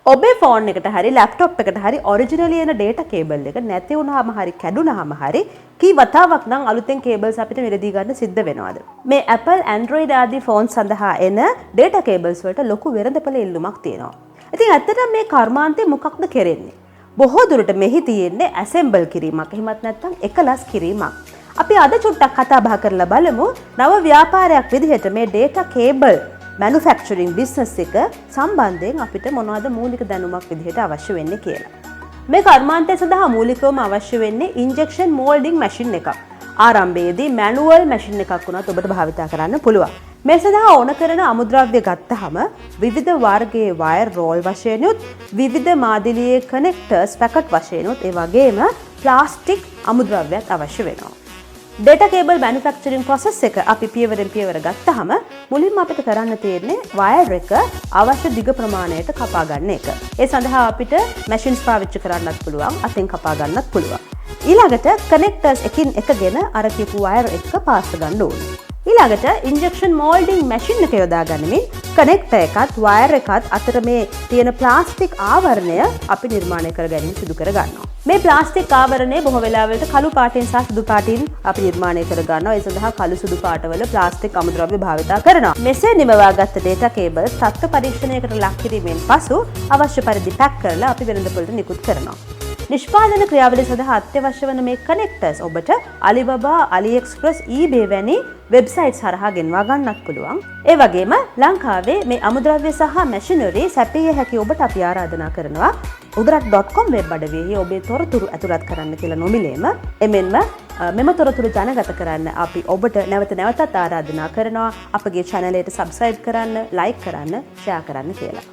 ඔබේ ෆෝන් එකට හරි ලැප්ටොප් එකට හරි ඔරිජිනලි එන ඩේටා කේබල් එක නැති වුණාම හරි කැඩුනහම හරි කී වතාවක් නම් අලුතෙන් කේබල්ස් අපිට මිලදී ගන්න සිද්ධ වෙනවද? මේ Apple Android ආදී ෆෝන් සඳහා එන ඩේටා කේබල්ස් වලට ලොකු වෙළඳපොළ ඉල්ලුමක් තියෙනවා. ඉතින් ඇත්තටම මේ කර්මාන්තේ මොකක්ද කරන්නේ? බොහෝ දුරට මෙහි තියෙන්නේ ඇසෙම්බල් කිරීමක්. එහෙමත් නැත්නම් එකලස් කිරීමක්. අපි අද චුට්ටක් කතා බහ කරලා බලමු නව ව්‍යාපාරයක් විදිහට මේ ඩේටා කේබල් මැනුෆැක්චරින් බිස්නස් එක සම්බන්ධයෙන් අපිට මොනවද මූලික දැනුමක් විදිහට අවශ්‍ය වෙන්නේ කියලා. මේ කර්මාන්තය සඳහා මූලිකවම අවශ්‍ය වෙන්නේ ඉන්ජෙක්ෂන් මෝල්ඩින් මැෂින් එකක්. ආරම්භයේදී මැනුවල් මැෂින් එකක් වුණත් ඔබට භාවිතා කරන්න පුළුවන්. මේ සඳහා ඕන කරන අමුද්‍රව්‍ය ගත්තහම විවිධ වර්ගයේ වයර් රෝල් වශයෙන් උත් විවිධ මාදිලියේ කනෙක්ටර්ස් පැකට් වශයෙන් උත් ඒ වගේම ප්ලාස්ටික් අමුද්‍රව්‍යත් අවශ්‍ය වෙනවා. ඩේටා කේබල් මැනුෆැක්චරින් ප්‍රොසෙස් එක අපි පියවරෙන් පියවර ගත්තහම මුලින්ම අපිට කරන්න තියෙන්නේ වයර් එක අවශ්‍ය දිග ප්‍රමාණයට කපා ගන්න එක. ඒ සඳහා අපිට මැෂින්ස් පාවිච්චි කරන්නත් පුළුවන්, අතින් කපා ගන්නත් පුළුවන්. ඊළඟට කනෙක්ටර්ස් එකින් එකගෙන අර කියපු වයර් එක පාස් ගන්න ඕනේ. ඊළඟට ඉන්ජෙක්ෂන් මෝල්ඩින් මැෂින් එක යොදා ගනිමින් කනෙක්ටර් එකත් වයර් එකත් අතර මේ තියෙන ප්ලාස්ටික් ආවරණය අපි නිර්මාණය කර ගැනීම සිදු කර ගන්නවා. මේ ප්ලාස්ටික් ආවරණය බොහෝ වෙලාවලට කළු පාටින් සහ සුදු පාටින් අපි නිර්මාණය කර ගන්නවා. ඒ සඳහා කළු සුදු පාටවල ප්ලාස්ටික් අමුද්‍රව්‍ය භාවිතා කරනවා. මෙසේ නිමවාගත් ඩේටා කේබල් තත්ත්ව පරීක්ෂණයකට ලක් කිරීමෙන් පසු අවශ්‍ය පරිදි පැක් කරලා අපි වෙළඳපොළට නිකුත් කරනවා. නිෂ්පාදන ක්‍රියාවලිය සඳහා අත්‍යවශ්‍ය වන මේ කනෙක්ටර්ස් ඔබට Alibaba, AliExpress, eBay වැනි වෙබ්සයිට්ස් හරහා ගෙන්වා ගන්නත් පුළුවන්. ඒ වගේම ලංකාවේ මේ අමුද්‍රව්‍ය සහ මැෂිනරි සැපිය හැකි ඔබට අපි ආරාධනා කරනවා udarat.com වෙබ් අඩවියෙහි ඔබේ තොරතුරු ඇතුළත් කරන්න කියලා නොමිලේම එමෙන්ම මෙම තොරතුරු ජනගත කරන්න අපි ඔබට නැවත නැවතත් ආරාධනා කරනවා අපගේ channel එකට subscribe කරන්න, like කරන්න, share කරන්න කියලා.